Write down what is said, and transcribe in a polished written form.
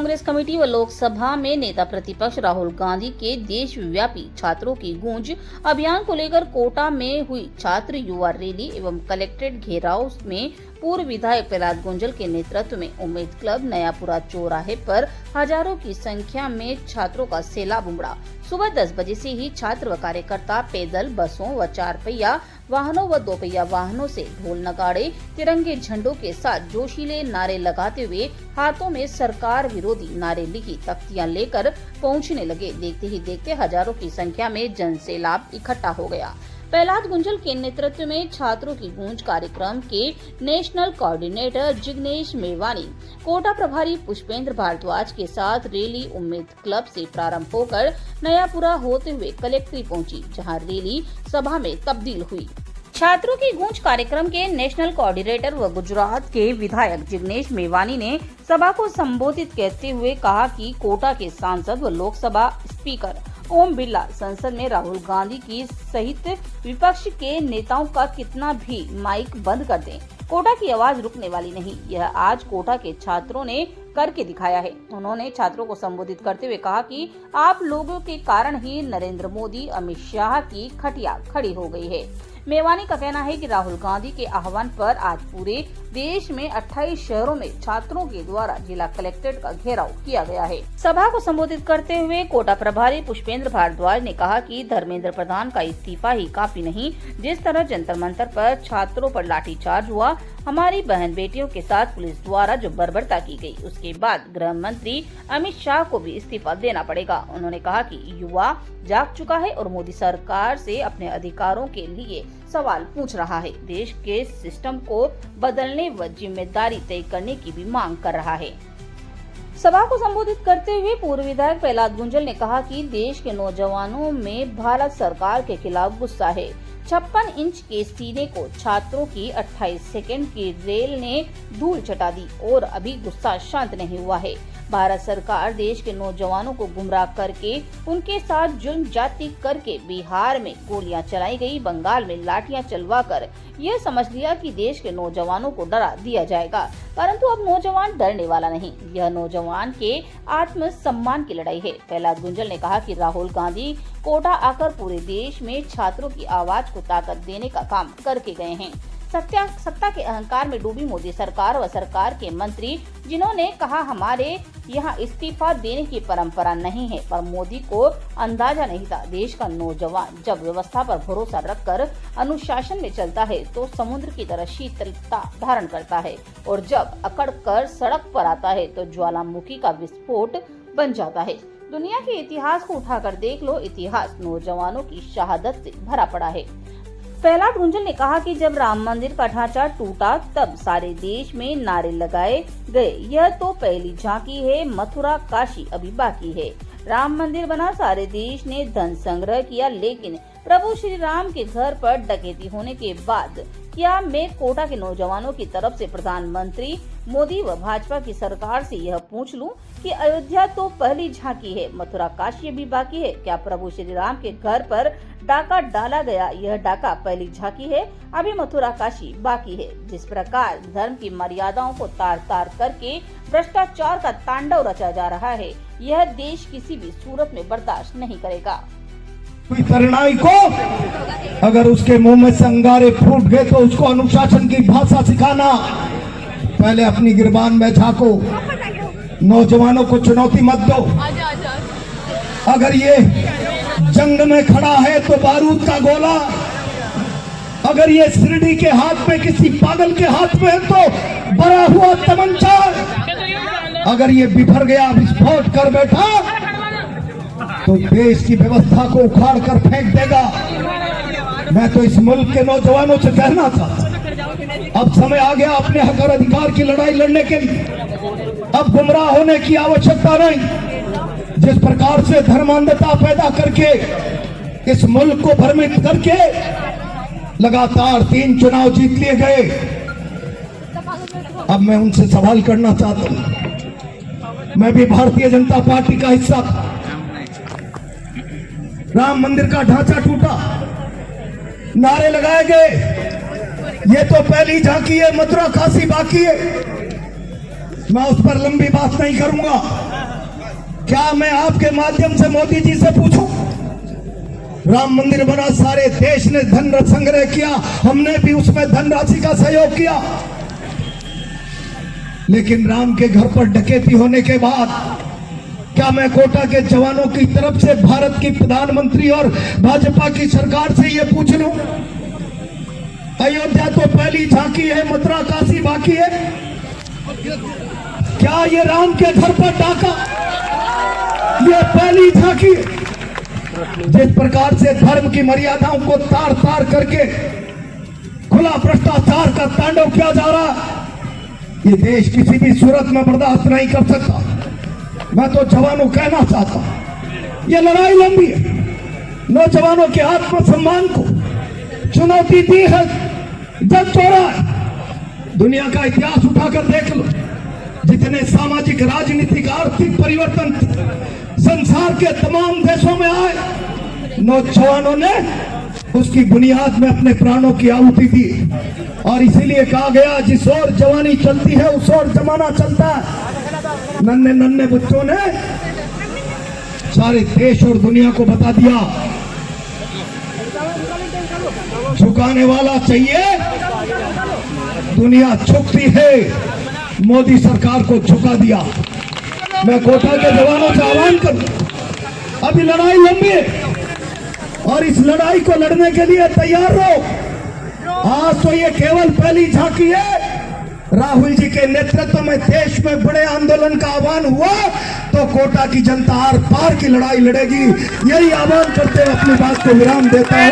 Congress committee व लोकसभा में नेता प्रतिपक्ष राहुल गांधी के देशव्यापी छात्रों की गूंज अभियान को लेकर कोटा में हुई छात्र युवा रैली एवं कलेक्ट्रेट घेराव में पूर्व विधायक प्रहलाद गुंजल के नेतृत्व में उम्मीद क्लब नयापुरा चौराहे पर हजारों की संख्या में छात्रों का सैलाब उमड़ा। सुबह 10 बजे से ही छात्र व कार्यकर्ता पैदल, बसों व 4 पहिया वाहनों व 2 पहिया वाहनों से ढोल नगाड़े, तिरंगे झंडों के साथ जोशीले नारे लगाते हुए हाथों में सरकार विरोधी नारे लिखी तख्तियां लेकर पहुंचने लगे। देखते ही देखते हजारों की संख्या में जन सैलाब इकट्ठा हो गया। प्रहलाद गुंजल के नेतृत्व में छात्रों की गूंज कार्यक्रम के नेशनल कोऑर्डिनेटर जिग्नेश मेवानी, कोटा प्रभारी पुष्पेंद्र भारद्वाज के साथ रैली उम्मीद क्लब से प्रारंभ होकर नयापुरा होते हुए कलेक्ट्रेट पहुंची, जहां रैली सभा में तब्दील हुई। छात्रों की गूंज कार्यक्रम के नेशनल कोऑर्डिनेटर व गुजरात के विधायक जिग्नेश मेवानी ने सभा को संबोधित करते हुए कहा कि कोटा के सांसद व लोकसभा स्पीकर ओम बिरला संसद में राहुल गांधी की सहित विपक्ष के नेताओं का कितना भी माइक बंद कर दें, कोटा की आवाज रुकने वाली नहीं। यह आज कोटा के छात्रों ने करके दिखाया है। उन्होंने छात्रों को संबोधित करते हुए कहा कि आप लोगों के कारण ही नरेंद्र मोदी, अमित शाह की खटिया खड़ी हो गई है। मेवानी का कहना है कि राहुल गांधी के आह्वान पर आज पूरे देश में 28 शहरों में छात्रों के द्वारा जिला कलेक्ट्रेट का घेराव किया गया है। सभा को संबोधित करते हुए कोटा प्रभारी पुष्पेंद्र भारद्वाज ने कहा कि धर्मेंद्र प्रधान का इस्तीफा ही काफी नहीं। जिस तरह जंतर मंतर पर छात्रों पर लाठीचार्ज हुआ, हमारी बहन बेटियों के साथ पुलिस द्वारा जो बर्बरता की गई, उसके बाद गृह मंत्री अमित शाह को भी इस्तीफा देना पड़ेगा। उन्होंने कहा कि युवा जाग चुका है और मोदी सरकार से अपने अधिकारों के लिए सवाल पूछ रहा है। देश के सिस्टम को बदलने व जिम्मेदारी तय करने की भी मांग कर रहा है। सभा को संबोधित करते हुए पूर्व विधायक प्रहलाद गुंजल ने कहा कि देश के नौजवानों में भारत सरकार के खिलाफ गुस्सा है। 56 इंच के सीने को छात्रों की 28 सेकंड की रेल ने धूल चटा दी और अभी गुस्सा शांत नहीं हुआ है। भारत सरकार देश के नौजवानों को गुमराह करके उनके साथ जुल्म जाति करके बिहार में गोलियां चलाई गई, बंगाल में लाठियां चलवाकर यह समझ लिया कि देश के नौजवानों को डरा दिया जाएगा, परंतु अब नौजवान डरने वाला नहीं। यह नौजवान के आत्मसम्मान की लड़ाई है। प्रहलाद गुंजल ने कहा कि राहुल गांधी कोटा आकर पूरे देश में छात्रों की आवाज को ताकत देने का काम करके गए हैं। सत्ता के अहंकार में डूबी मोदी सरकार व सरकार के मंत्री जिन्होंने कहा हमारे यहाँ इस्तीफा देने की परंपरा नहीं है, पर मोदी को अंदाजा नहीं था। देश का नौजवान जब व्यवस्था पर भरोसा रखकर अनुशासन में चलता है तो समुद्र की तरह शीतलता धारण करता है, और जब अकड़ कर सड़क पर आता है तो ज्वालामुखी का विस्फोट बन जाता है। दुनिया के इतिहास को उठाकर देख लो, इतिहास नौजवानों की शहादत से भरा पड़ा है। प्रहलाद गुंजल ने कहा कि जब राम मंदिर का ढांचा टूटा तब सारे देश में नारे लगाए गए, यह तो पहली झांकी है, मथुरा काशी अभी बाकी है। राम मंदिर बना, सारे देश ने धन संग्रह किया, लेकिन प्रभु श्री राम के घर पर डकैती होने के बाद क्या मैं कोटा के नौजवानों की तरफ से प्रधानमंत्री मोदी व भाजपा की सरकार से यह पूछ लूं कि अयोध्या तो पहली झांकी है, मथुरा काशी अभी बाकी है। क्या प्रभु श्री राम के घर पर डाका डाला गया, यह डाका पहली झांकी है, अभी मथुरा काशी बाकी है। जिस प्रकार धर्म की मर्यादाओं को तार तार करके भ्रष्टाचार का तांडव रचा जा रहा है, यह देश किसी भी सूरत में बर्दाश्त नहीं करेगा। कोई तरुणाई को अगर उसके मुंह में से अंगारे फूट गए तो उसको अनुशासन की भाषा सिखाना। पहले अपनी गिरबान में झांको, नौजवानों को चुनौती मत दो। अगर ये जंग में खड़ा है तो बारूद का गोला, अगर ये शिरडी के हाथ में किसी पागल के हाथ में है तो बड़ा हुआ तमंचा, अगर ये बिफर गया, विस्फोट कर बैठा तो देश की व्यवस्था को उखाड़ कर फेंक देगा। मैं तो इस मुल्क के नौजवानों से कहना था, अब समय आ गया अपने हक और अधिकार की लड़ाई लड़ने के लिए। अब गुमराह होने की आवश्यकता नहीं। जिस प्रकार से धर्मांधता पैदा करके इस मुल्क को भ्रमित करके लगातार 3 चुनाव जीत लिए गए, अब मैं उनसे सवाल करना चाहता हूं। मैं भी भारतीय जनता पार्टी का हिस्सा था। राम मंदिर का ढांचा टूटा, नारे लगाए गए, ये तो पहली झांकी है, मथुरा काशी बाकी है। मैं उस पर लंबी बात नहीं करूंगा। क्या मैं आपके माध्यम से मोदी जी से पूछूं? राम मंदिर बना, सारे देश ने धन संग्रह किया, हमने भी उसमें धनराशि का सहयोग किया, लेकिन राम के घर पर डकैती होने के बाद क्या मैं कोटा के जवानों की तरफ से भारत की प्रधानमंत्री और भाजपा की सरकार से ये पूछ लूं, अयोध्या तो पहली झांकी है, मथुरा काशी बाकी है, क्या ये राम के घर पर डाका ये पहली झांकी है? जिस प्रकार से धर्म की मर्यादाओं को तार तार करके खुला भ्रष्टाचार का तांडव किया जा रहा है, ये देश किसी भी सूरत में बर्दाश्त नहीं कर सकता। मैं तो जवानों कहना चाहता हूं, ये लड़ाई लंबी है, नौजवानों के आत्मसम्मान को चुनौती दी है, जग तोड़ा है। दुनिया का इतिहास उठाकर देख लो, जितने सामाजिक, राजनीतिक, आर्थिक परिवर्तन संसार के तमाम देशों में आए, नौजवानों ने उसकी बुनियाद में अपने प्राणों की आहुति दी। और इसीलिए कहा गया, जिस ओर जवानी चलती है उस ओर जमाना चलता है। नन्हे नन्हे बच्चों ने सारे देश और दुनिया को बता दिया, झुकाने वाला चाहिए, दुनिया झुकती है, मोदी सरकार को झुका दिया। मैं कोटा के जवानों से आह्वान करूं, अभी लड़ाई लंबी है और इस लड़ाई को लड़ने के लिए तैयार रहो। आज तो ये केवल पहली झांकी है, राहुल जी के नेतृत्व में देश में बड़े आंदोलन का आह्वान हुआ तो कोटा की जनता आर पार की लड़ाई लड़ेगी। यही आह्वान करते हुए अपनी बात को विराम देता है।